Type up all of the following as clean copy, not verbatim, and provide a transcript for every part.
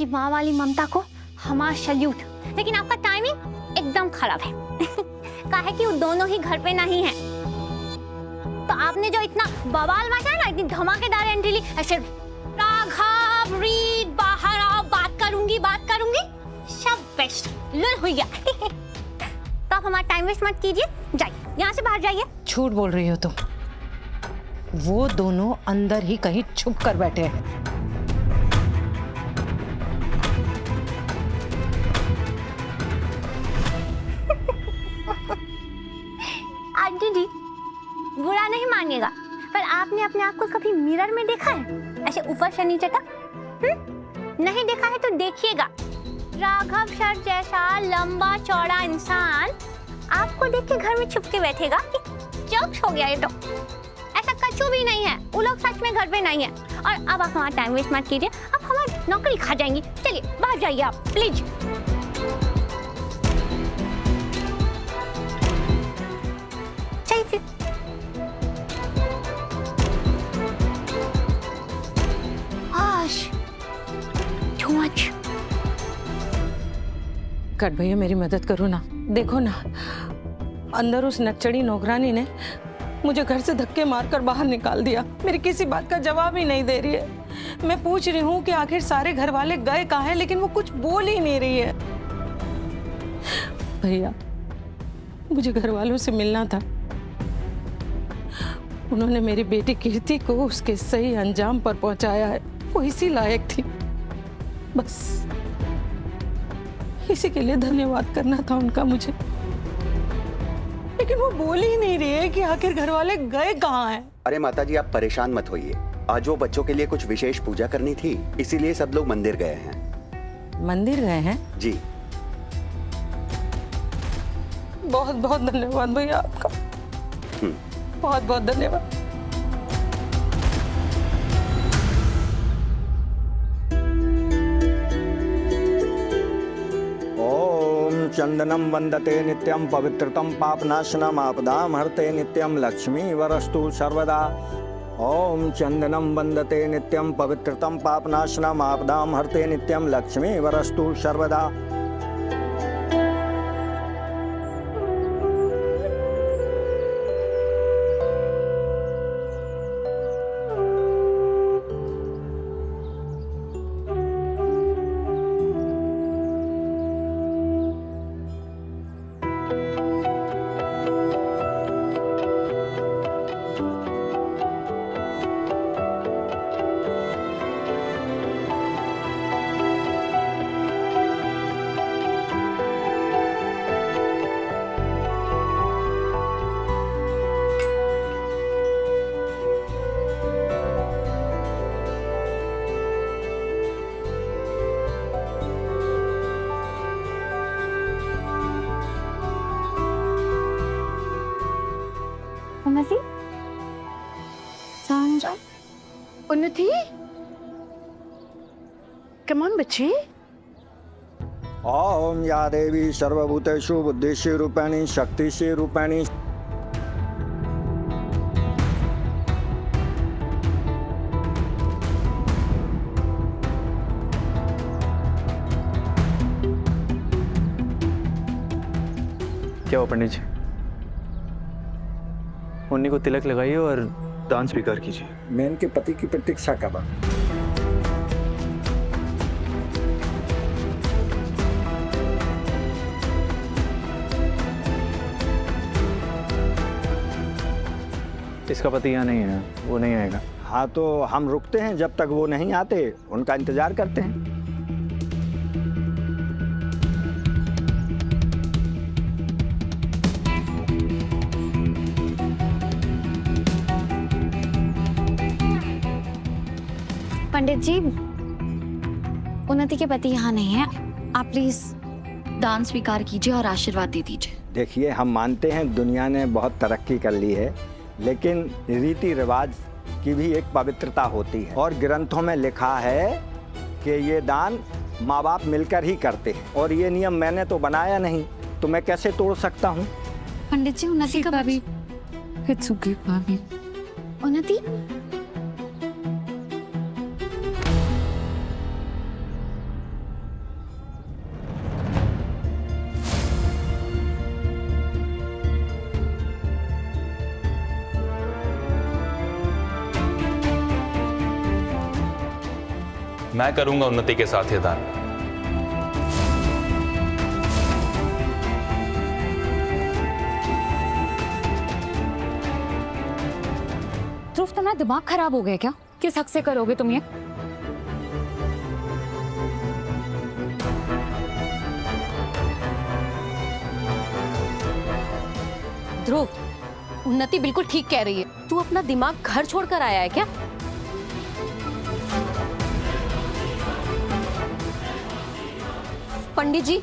आपकी माँ वाली ममता को हमारा सल्यूट। लेकिन आपका टाइमिंग एकदम खराब है। कहा है कि वो दोनों ही घर पे नहीं है। तो आपने जो इतना बवाल मचाया ना, इतनी धमाकेदार एंट्री ली, ऐसे राघव रीड बाहर आओ, बात करूंगी, सब बेस्ट लुल हो गया। तो आप हमारा टाइम वेस्ट मत कीजिए, जाइए यहाँ से बाहर जाइए। झूठ बोल रही हो तुम। वो दोनों अंदर ही कहीं छुप कर बैठे हैं। आंटी जी, बुरा नहीं मानिएगा, पर आपने अपने आप को कभी मिरर में देखा है, ऐसे ऊपर से नीचे तक? नहीं देखा है तो देखिएगा। राघव सर जैसा लंबा चौड़ा इंसान आपको देख के घर में छुप के बैठेगा कि जोक्स हो गया ये तो। ऐसा कछु भी नहीं है, वो लोग सच में घर पे नहीं है। और अब आप हमारा टाइम वेस्ट मत कीजिए, आप हमारी नौकरी खा जाएंगी। चलिए बाहर जाइए आप प्लीज। चलिए टू मच। कट भैया मेरी मदद करो ना। देखो ना, अंदर उस नकचड़ी नौकरानी ने मुझे घर से धक्के मारकर बाहर निकाल दिया। मेरी किसी बात का जवाब ही नहीं दे रही है। मैं पूछ रही हूँ कि आखिर सारे घर वाले गए कहाँ हैं, लेकिन वो कुछ बोल ही नहीं रही है। भैया मुझे घर वालों से मिलना था। उन्होंने मेरी बेटी कीर्ति को उसके सही अंजाम पर पहुंचाया है। वो इसी लायक थी, बस इसी के लिए धन्यवाद करना था उनका मुझे। लेकिन वो बोल ही नहीं रही है कि आखिर घर वाले गए कहाँ हैं। अरे माता जी, आप परेशान मत होइए। आज वो बच्चों के लिए कुछ विशेष पूजा करनी थी, इसीलिए सब लोग मंदिर गए हैं। मंदिर गए हैं? जी। बहुत बहुत धन्यवाद भैया आपका। बहुत बहुत धन्यवाद। चंदनम वंदते नित्यं पवित्रतम पापनाशनम आपदाम हरते नित्यं लक्ष्मी वरस्तु सर्वदा। ओम चंदनम वंदते नित्यं पवित्रतम पापनाशनम आपदाम हरते नित्यं लक्ष्मी वरस्तु सर्वदा। उन्नति, come on बच्ची। ओम या देवी सर्वभूतेषु बुद्धिषु रूपिणी शक्तिषु रूपिणी। क्या हो पंडित जी? उन्हीं को तिलक लगाइए और दान स्वीकार कीजिए। मैं इनके पति की प्रतीक्षा कर रहा हूं। इसका पति यहाँ नहीं है, वो नहीं आएगा। हाँ तो हम रुकते हैं, जब तक वो नहीं आते उनका इंतजार करते हैं। पंडित जी, उन्नति के पति यहाँ नहीं है, आप प्लीज दान स्वीकार कीजिए और आशीर्वाद दे दीजिए। देखिए, हम मानते हैं दुनिया ने बहुत तरक्की कर ली है, लेकिन रीति रिवाज की भी एक पवित्रता होती है और ग्रंथों में लिखा है कि ये दान माँ बाप मिलकर ही करते हैं और ये नियम मैंने तो बनाया नहीं, तो मैं कैसे तोड़ सकता हूँ। पंडित जी, उन्नति का भाभी, भाभी उन्नति, मैं करूंगा उन्नति के साथ ये दान। ध्रुव, तुम्हारा दिमाग खराब हो गया क्या? किस हक से करोगे तुम ये? ध्रुव, उन्नति बिल्कुल ठीक कह रही है। तू अपना दिमाग घर छोड़कर आया है क्या? पंडित जी,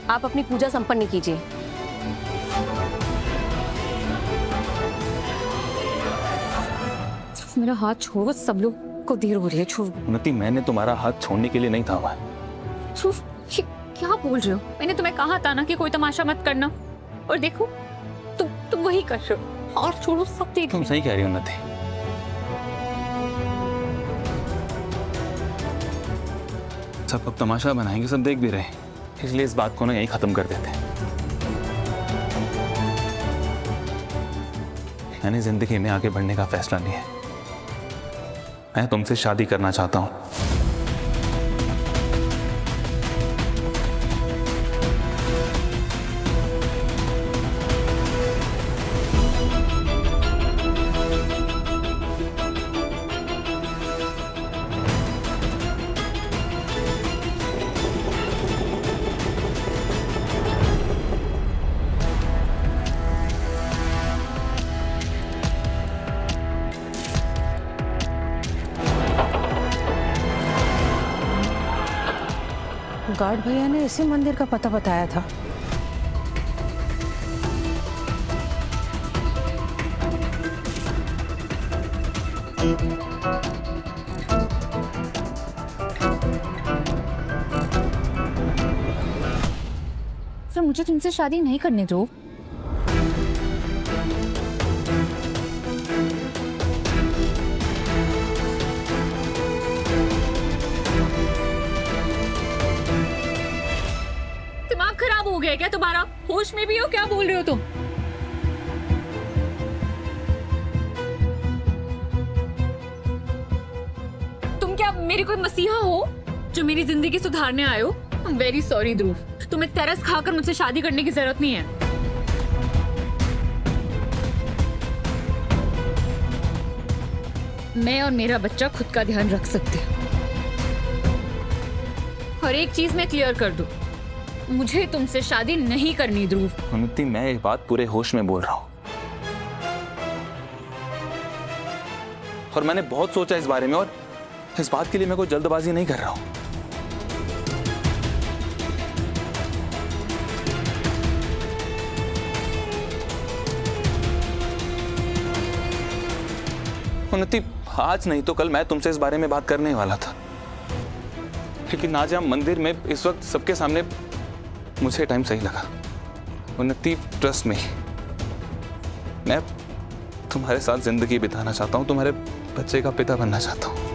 आप अपनी पूजा संपन्न कीजिए। मेरा हाथ छोड़ो, सब लोग को देर हो रही है। छोड़ो। उन्नति, मैंने तुम्हारा हाथ छोड़ने के लिए नहीं था। मैं ध्रुव, ये क्या बोल रहे हो? मैंने तुम्हें कहा था ना कि कोई तमाशा मत करना, और देखो तुम वही कर रहे हो। और छोड़ो, सब देख। तुम सही कह रही हो उन्नति। सब अब तमाशा बनाएंगे, सब देख भी रहे हैं, इसलिए इस बात को ना यहीं खत्म कर देते हैं। मैंने जिंदगी में आगे बढ़ने का फैसला लिया है। मैं तुमसे शादी करना चाहता हूं। गार्ड भैया ने इसी मंदिर का पता बताया था। फिर मुझे तुमसे शादी नहीं करने दो। दिमाग खराब हो गया क्या तुम्हारा? होश में भी हो? क्या बोल रहे हो तुम? तुम क्या मेरी कोई मसीहा हो जो मेरी जिंदगी सुधारने आए हो? I'm very sorry ध्रुव, तुम्हें तरस खाकर मुझसे शादी करने की जरूरत नहीं है। मैं और मेरा बच्चा खुद का ध्यान रख सकते हैं। और एक चीज मैं क्लियर कर दूं, मुझे तुमसे शादी नहीं करनी ध्रुव। उन्नति, मैं ये बात पूरे होश में बोल रहा हूं, और मैंने बहुत सोचा इस बारे में, और इस बात के लिए मैं कोई जल्दबाजी नहीं कर रहा हूं। उन्नति, आज नहीं तो कल मैं तुमसे इस बारे में बात करने वाला था, लेकिन आज हम मंदिर में इस वक्त सबके सामने मुझे टाइम सही लगा। उन्नति, ट्रस्ट में मैं तुम्हारे साथ जिंदगी बिताना चाहता हूँ, तुम्हारे बच्चे का पिता बनना चाहता हूँ।